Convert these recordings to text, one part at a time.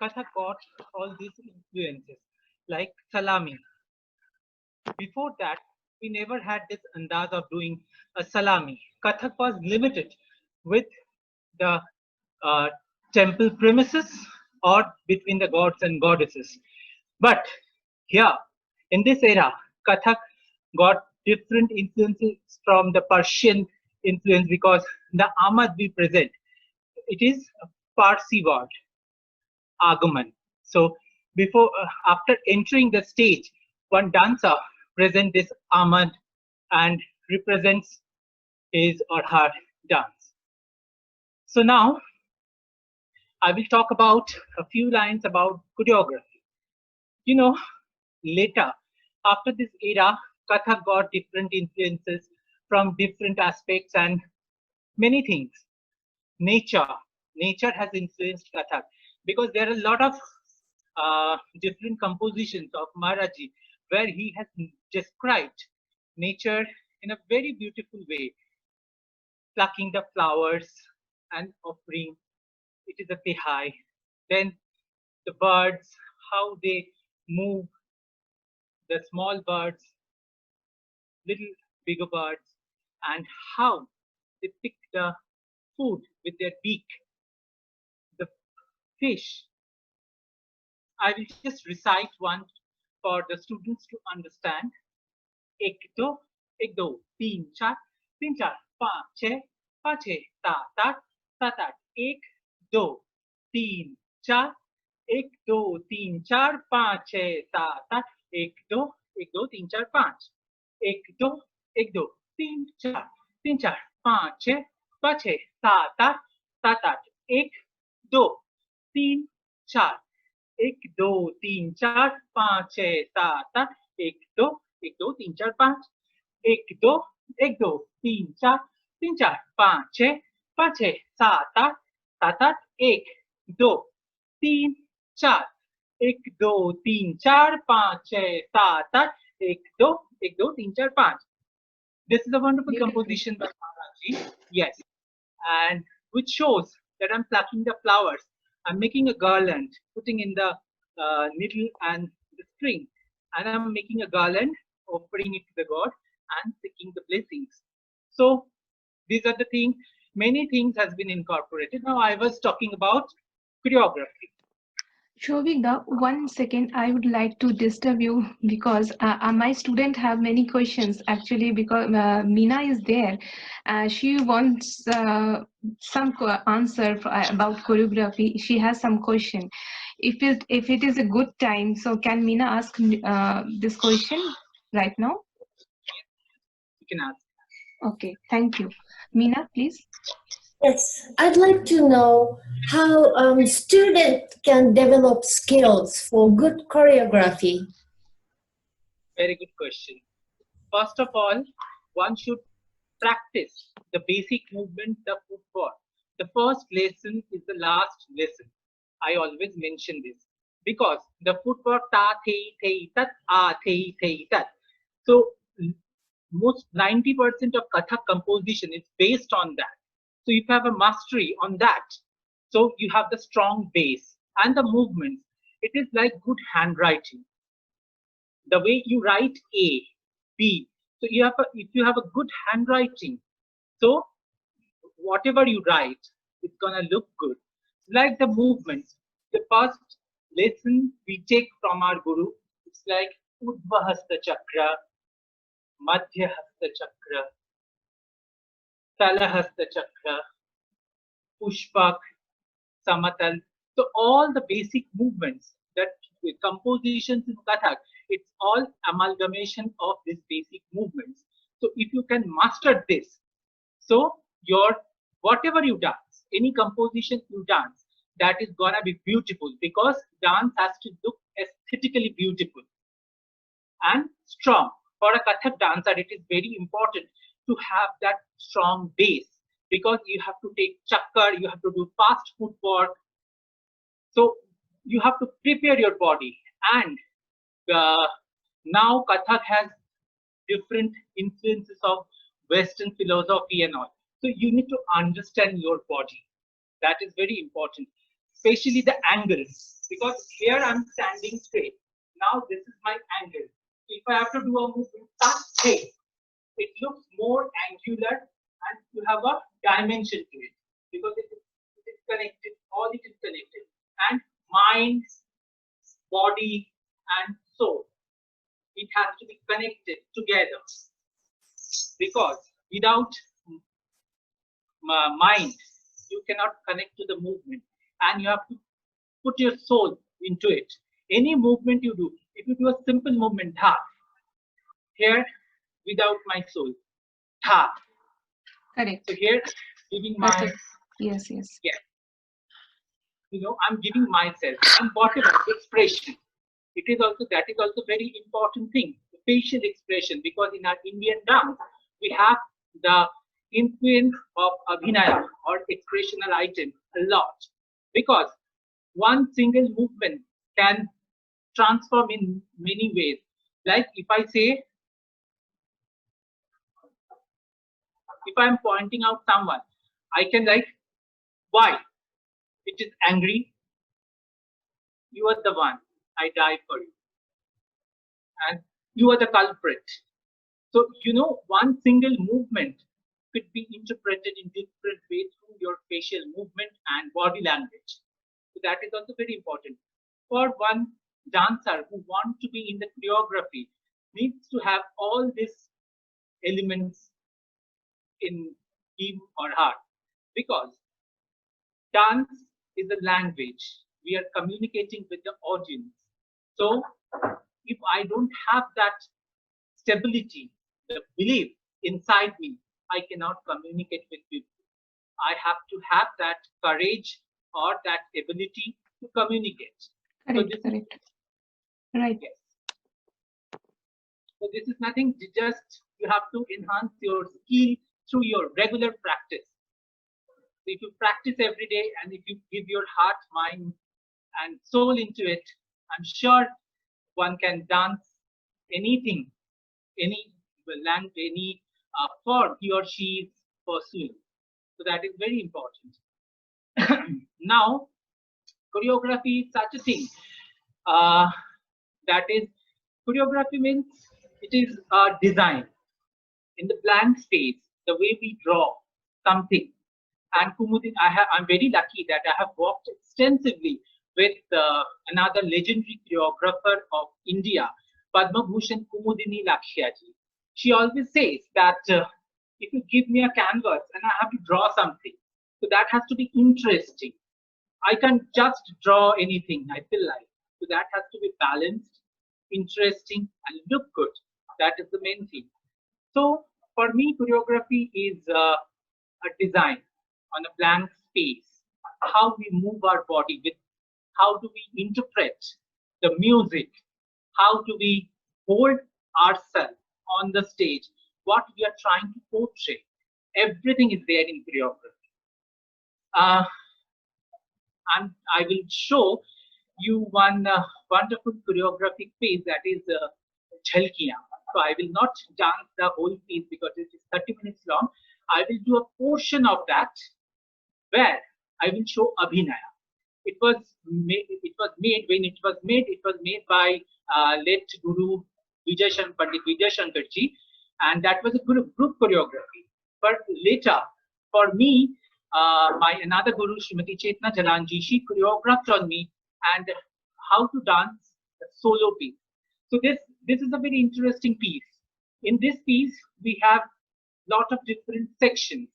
Kathak got all these influences like salami. Before that, we never had this andaz of doing a salami. Kathak was limited with the uh, temple premises or between the gods and goddesses. But here, in this era, Kathak got different influences from the Persian influence because the Ahmad we present, it is a Parsi word, Agaman. So after entering the stage, one dancer presents this Ahmad and represents his or her dance. So now I will talk about a few lines about choreography. You know, later, after this era, Kathak got different influences from different aspects and many things. Nature, nature has influenced Kathak because there are a lot of different compositions of Maharaji where he has described nature in a very beautiful way, plucking the flowers and offering. It is a tihai. Then the birds, how they move, the small birds, little bigger birds, and how they pick the food with their beak, the fish. I will just recite one for the students to understand. एक दो एक दो तीन चार पाँच छः सात आठ एक दो तीन चार एक दो तीन चार पाँच छः सात आठ एक दो तीन चार पाँच एक दो तीन चार पाँच छः सात आठ एक दो तीन चार एक दो तीन चार पाँच छः सात आठ एक दो तीन चार पाँच एक दो तीन चार पाँच छः सात आठ एक दो तीन चार एक दो तीन चार पाँच छः सात आठ एक दो तीन चार पाँच. This is a wonderful composition by Maharaji. Yes, and which shows that I'm plucking the flowers. I'm making a garland, putting in the needle and the string, and I'm making a garland, offering it to the god, and seeking the blessings. So these are the things. Many things has been incorporated. Now I was talking about choreography. Shovika, 1 second, I would like to disturb you because my student have many questions actually because Meena is there. She wants some answer about choreography. She has some question. If it is a good time, so can Meena ask this question right now? You can ask. Okay, thank you. Meena, please. Yes, I'd like to know how student can develop skills for good choreography. Very good question. First of all, one should practice the basic movement, the footwork. The first lesson is the last lesson. I always mention this because the footwork ta thei tat a thei tat. So most 90% of Kathak composition is based on that. So if you have a mastery on that, so you have the strong base and the movements. It is like good handwriting. The way you write A, B. So if you have a good handwriting, so whatever you write, it's gonna look good. Like the movements. The first lesson we take from our guru, it's like Udva Hasta Chakra, Madhya Hasta Chakra, Tala Hasta Chakra, Pushpak, Samatal. So all the basic movements that compositions in Kathak, it's all amalgamation of these basic movements. So if you can master this, so your whatever you dance, any composition you dance, that is gonna be beautiful because dance has to look aesthetically beautiful and strong. For a Kathak dancer, it is very important to have that strong base because you have to take chakkar, you have to do fast footwork. So you have to prepare your body. And now Kathak has different influences of Western philosophy and all. So you need to understand your body. That is very important. especially the angles, because here I'm standing straight. Now this is my angle. If I have to do a movement that way, it looks more angular and you have a dimension to it because it is connected, all it is connected. And mind, body, and soul. It has to be connected together because without mind, you cannot connect to the movement and you have to put your soul into it. Any movement you do, if you do a simple movement, tha, here without my soul, tha. Correct. So here, giving my, Perfect. Yes, yes. yeah, you know, I'm giving myself and whatever expression. It is also, that is also very important thing, the facial expression, because in our Indian dance, we have the influence of abhinaya or expressional item a lot, because one single movement can transform in many ways. Like if I say, if I'm pointing out someone, I can like, why? It is angry. You are the one. I die for you. And you are the culprit. So, you know, one single movement could be interpreted in different ways through your facial movement and body language. So that is also very important. For one dancer who wants to be in the choreography, needs to have all these elements in him or her, because dance is a language. We are communicating with the audience. So if I don't have that stability, the belief inside me, I cannot communicate with people. I have to have that courage or that ability to communicate. Correct, so this correct. Right. Yes. So this is nothing, just you have to enhance your skill through your regular practice. So if you practice every day and if you give your heart, mind, and soul into it, I'm sure one can dance anything, any language, any form he or she is pursuing. So that is very important. Now, choreography is such a thing. That is, choreography means it is a design in the blank space, the way we draw something. And Kumudin, I'm very lucky that I have worked extensively with another legendary choreographer of India, Padma Bhushan Kumudini Lakshiaji. She always says that if you give me a canvas and I have to draw something, so that has to be interesting. I can't just draw anything I feel like. So that has to be balanced, interesting, and look good. That is the main thing. So for me, choreography is a design on a blank space. How we move our body with, how do we interpret the music? How do we hold ourselves on the stage? What we are trying to portray? Everything is there in choreography. And I will show you one wonderful choreographic piece, that is Jhalkiyan. So I will not dance the whole piece because it is 30 minutes long. I will do a portion of that where I will show Abhinaya. It was made by late Guru Pandit Vijay Shankarji, and that was a group choreography. But later, for me, my another guru, Srimati Chetna Jalanji, she choreographed on me and how to dance a solo piece. So this is a very interesting piece. In this piece, we have lot of different sections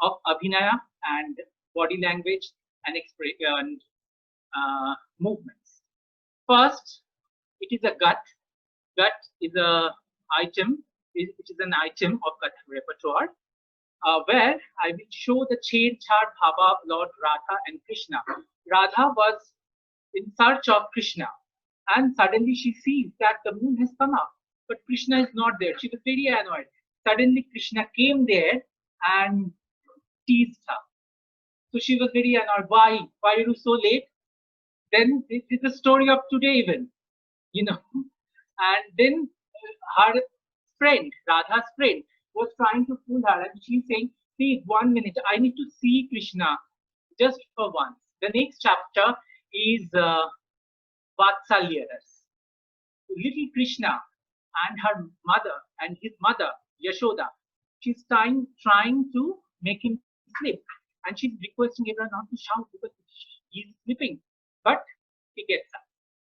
of Abhinaya and body language and movements. First, it is a gut. Gut is a item. It is an item of Kathak repertoire, where I will show the Chhed Chhad Bhava of Lord Radha and Krishna. Radha was in search of Krishna, and suddenly she sees that the moon has come up, but Krishna is not there. She was very annoyed. Suddenly Krishna came there and teased her. So she was very annoyed. Why? Why are you so late? Then this is the story of today even, you know. And then her friend, Radha's friend, was trying to fool her, and she's saying, please, 1 minute, I need to see Krishna just for once. The next chapter is Vatsalya Ras. Little Krishna and her mother and his mother Yashoda, she's trying to make him sleep, and she's requesting everyone not to shout because he's sleeping, but he gets up.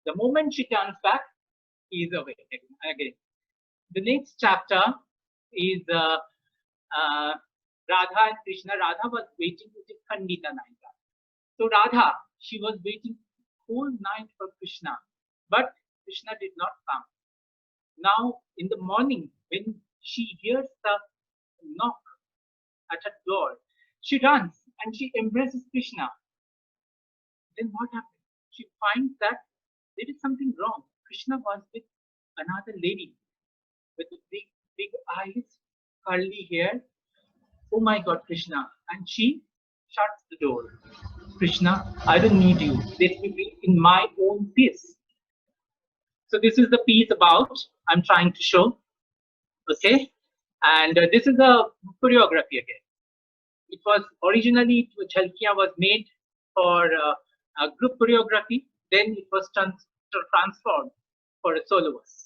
The moment she turns back, he is awake again. The next chapter is Radha and Krishna. Radha was waiting with his Khandita Naika. So Radha, she was waiting whole night for Krishna, but Krishna did not come. Now in the morning, when she hears the knock at her door, she runs and she embraces Krishna. Then what happens? She finds that there is something wrong. Krishna was with another lady with big eyes, curly hair. Oh my God, Krishna. And she shuts the door. Krishna, I don't need you. Let me be in my own peace. So this is the piece about I'm trying to show. Okay. And this is a choreography again. It was originally, Jhalkiyan was made for a group choreography. Then it was transformed for a soloist.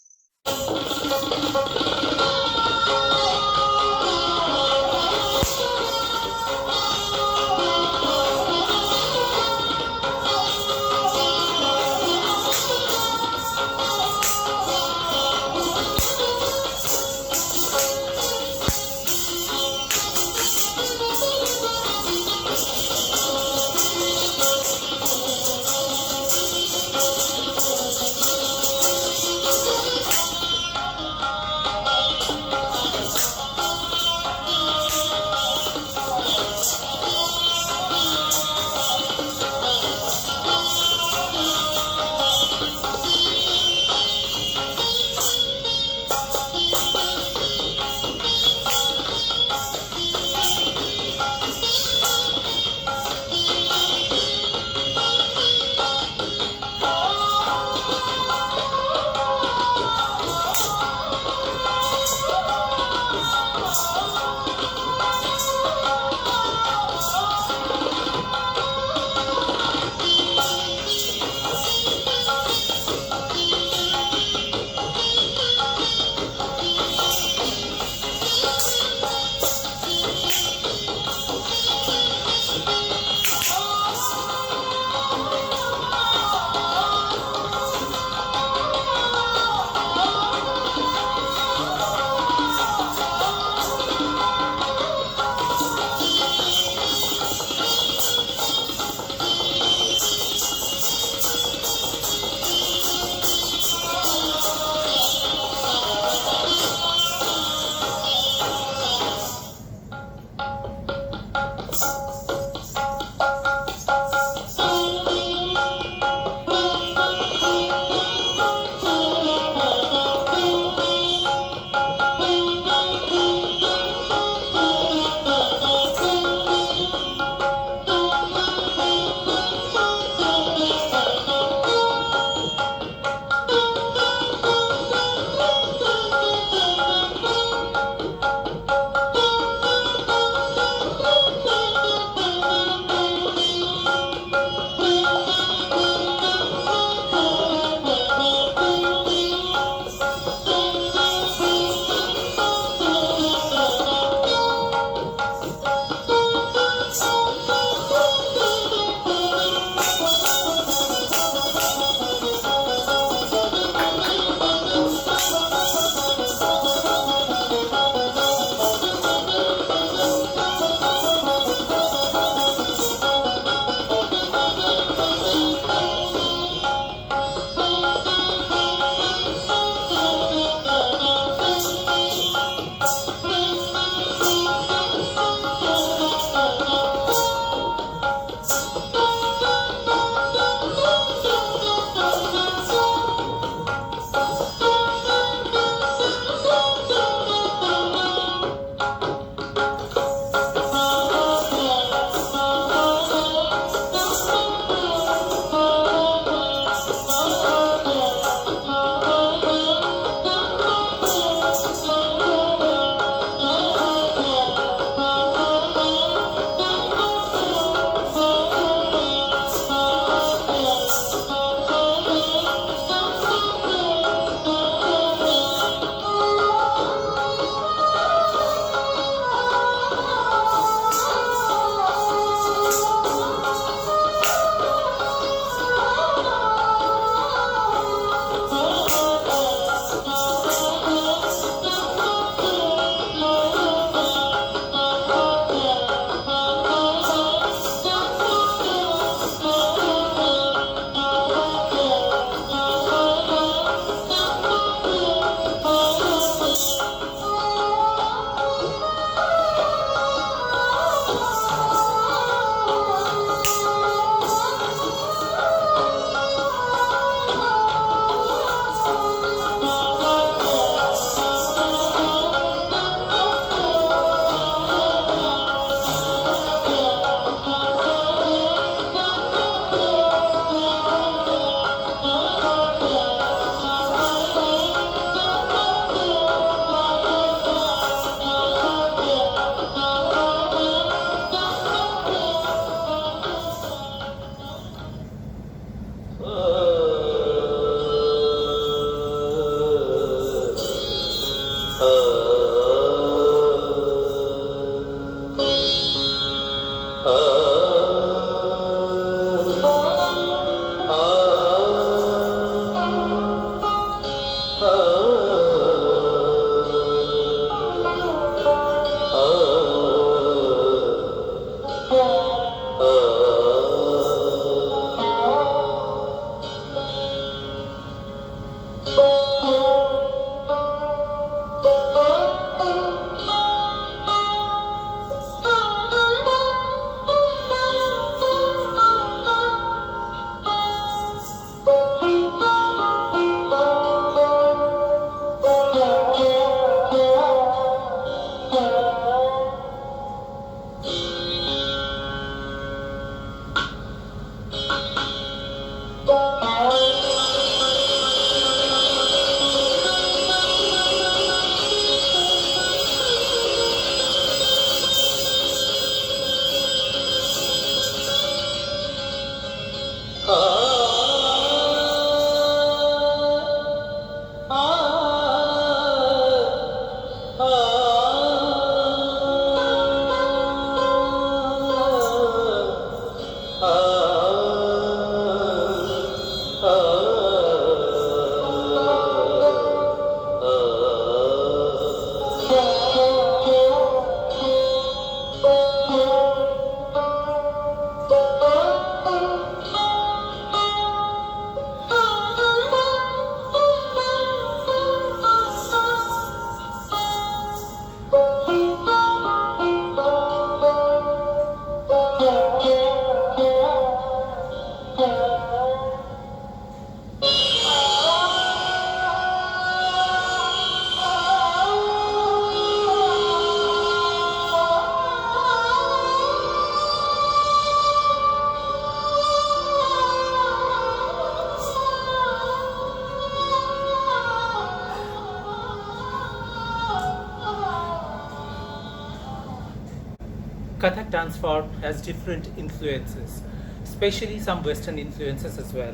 Kathak dance form has different influences, especially some Western influences as well.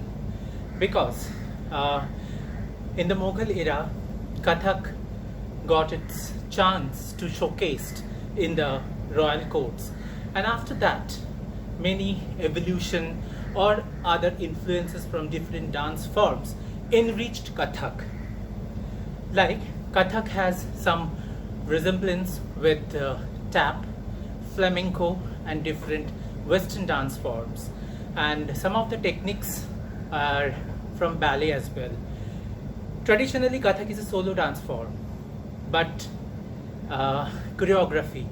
Because in the Mughal era, Kathak got its chance to showcase in the royal courts, and after that, many evolution or other influences from different dance forms enriched Kathak. Like Kathak has some resemblance with tap, flamenco, and different Western dance forms, and some of the techniques are from ballet as well. Traditionally, Kathak is a solo dance form, but choreography.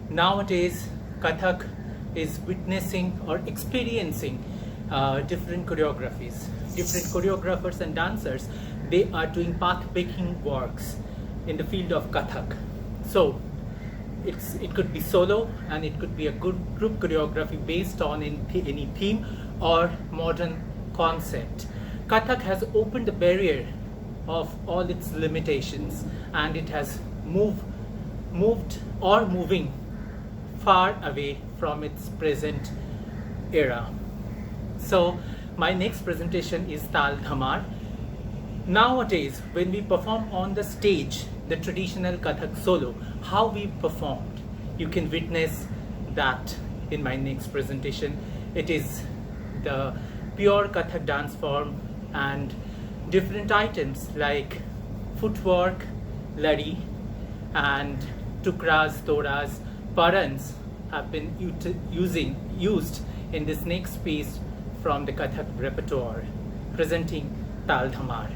Nowadays, Kathak is witnessing or experiencing different choreographies. Different choreographers and dancers, they are doing path-breaking works in the field of Kathak. So it could be solo, and it could be a good group choreography based on any theme or modern concept. Kathak has opened the barrier of all its limitations, and it has moved or moving far away from its present era. So my next presentation is Tal Dhamar. Nowadays, when we perform on the stage the traditional Kathak solo, how we performed, you can witness that in my next presentation. It is the pure Kathak dance form, and different items like footwork, lari, and tukras, toras, parans have been used in this next piece from the Kathak repertoire, presenting Tal Dhamar.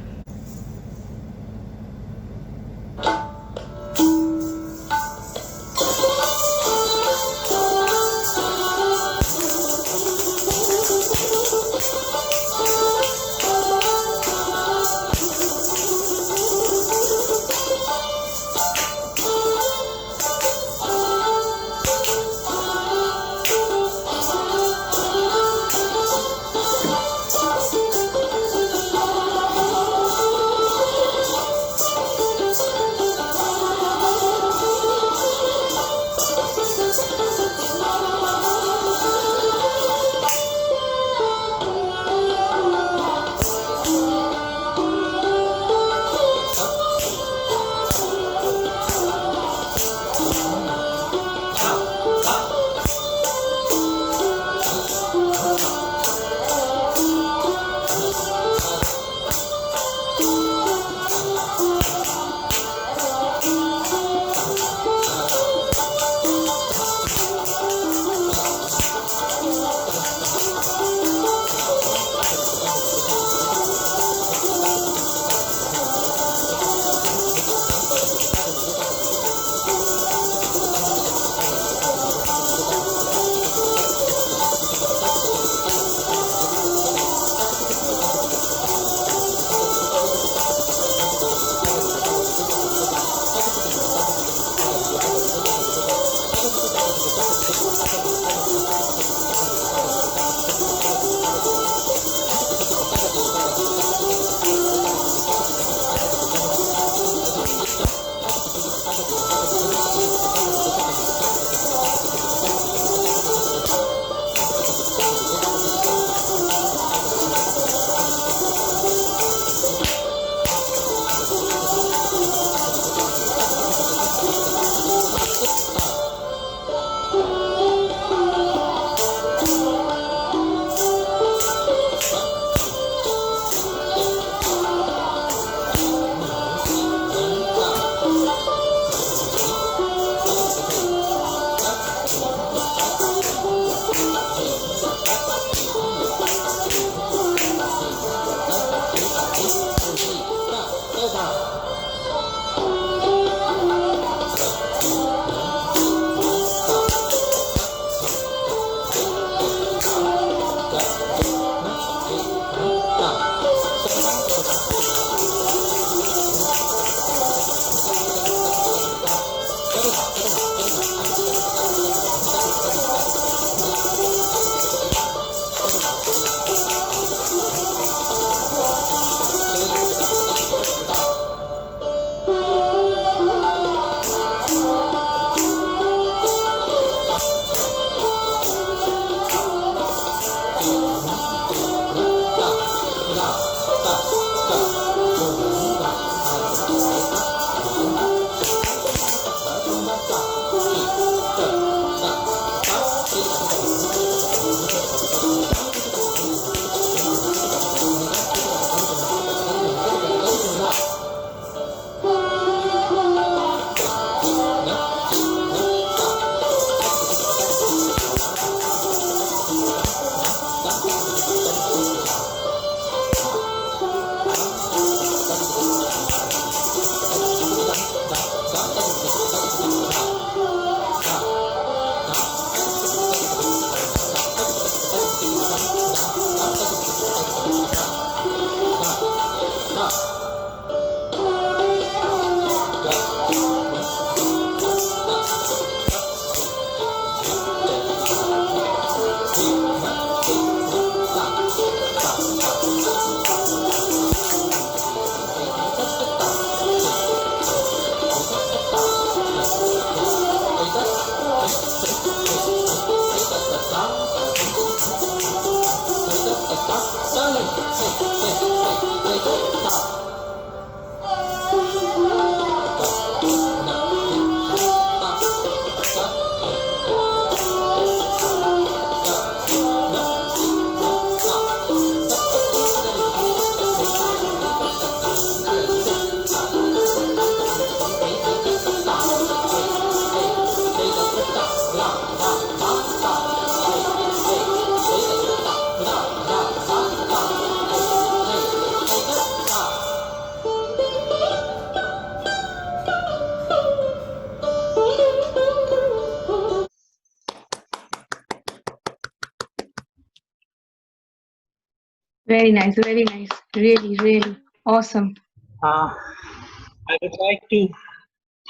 Very nice, very nice. Really, really awesome. I would like to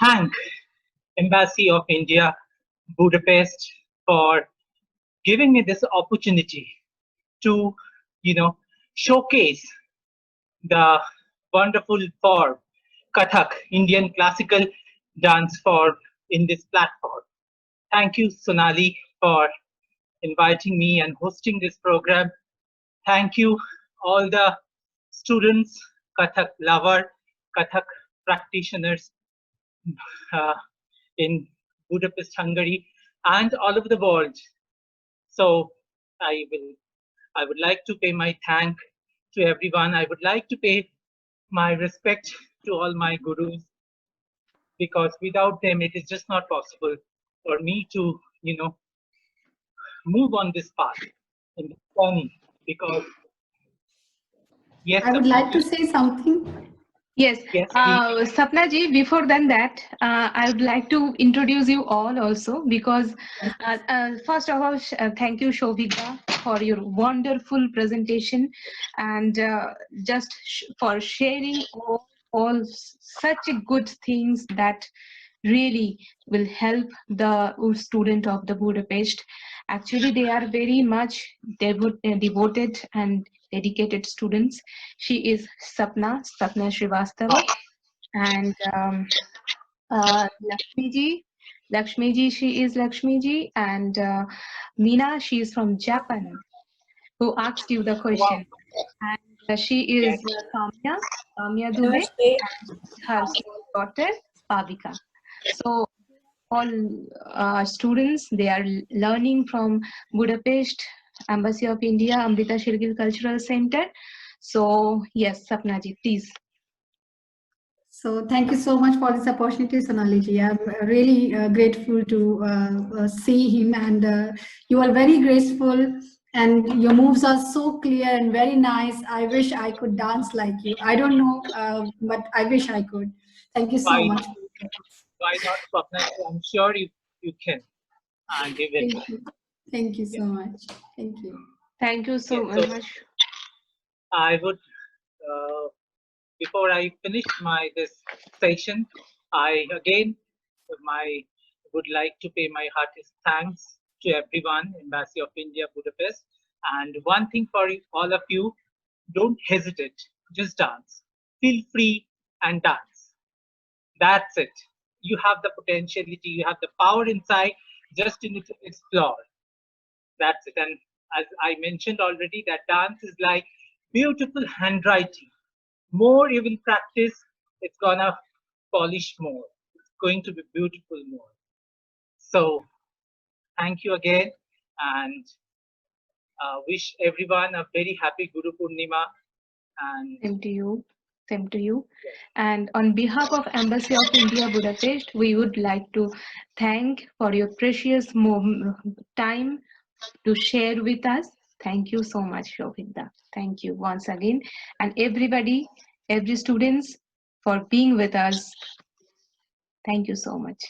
thank Embassy of India, Budapest, for giving me this opportunity to, showcase the wonderful form, Kathak, Indian classical dance form in this platform. Thank you, Sonali, for inviting me and hosting this program. Thank you, all the students, Kathak lover, Kathak practitioners uh, in Budapest, Hungary, and all over the world. So I would like to pay my thank to everyone. I would like to pay my respect to all my gurus, because without them, it is just not possible for me to, move on this path in this journey. Because yes, I would like to say something. Yes, yes, Sapna ji, before than that, I would like to introduce you all also, because first of all, thank you, Shobhika, for your wonderful presentation, and just for sharing all such good things that really will help the student of the Budapest. Actually, they are very much devoted and dedicated students. She is Sapna Srivastava, and Lakshmi ji, she is Lakshmi ji, and Meena, she is from Japan, who asked you the question. And she is Kamya Dubey, and her daughter Pavika. So all students, they are learning from Budapest Embassy of India, Amrita Shergill Cultural Center. So yes, Sapna ji, please. So thank you so much for this opportunity, Sonali ji. I'm really grateful to see him, and you are very graceful, and your moves are so clear and very nice. I wish I could dance like you. I don't know, but I wish I could. Thank you so Why much. Why not, Swapna? I'm sure you can, and you will. Thank you. Thank you so much. Thank you. Thank you so Yes, so much. I would, before I finish this session, I again would like to pay my heartiest thanks to everyone, Embassy of India, Budapest. And one thing for all of you, don't hesitate, just dance. Feel free and dance. That's it. You have the potentiality, you have the power inside, just you need to explore. That's it. And as I mentioned already, that dance is like beautiful handwriting. More you will practice, it's gonna polish more. It's going to be beautiful more. So thank you again, and wish everyone a very happy Guru Purnima. And Same to you. Same to you. And on behalf of Embassy of India, Budapest, we would like to thank for your precious time to share with us. Thank you so much, Shobhita. Thank you once again. And everybody, every students for being with us. Thank you so much.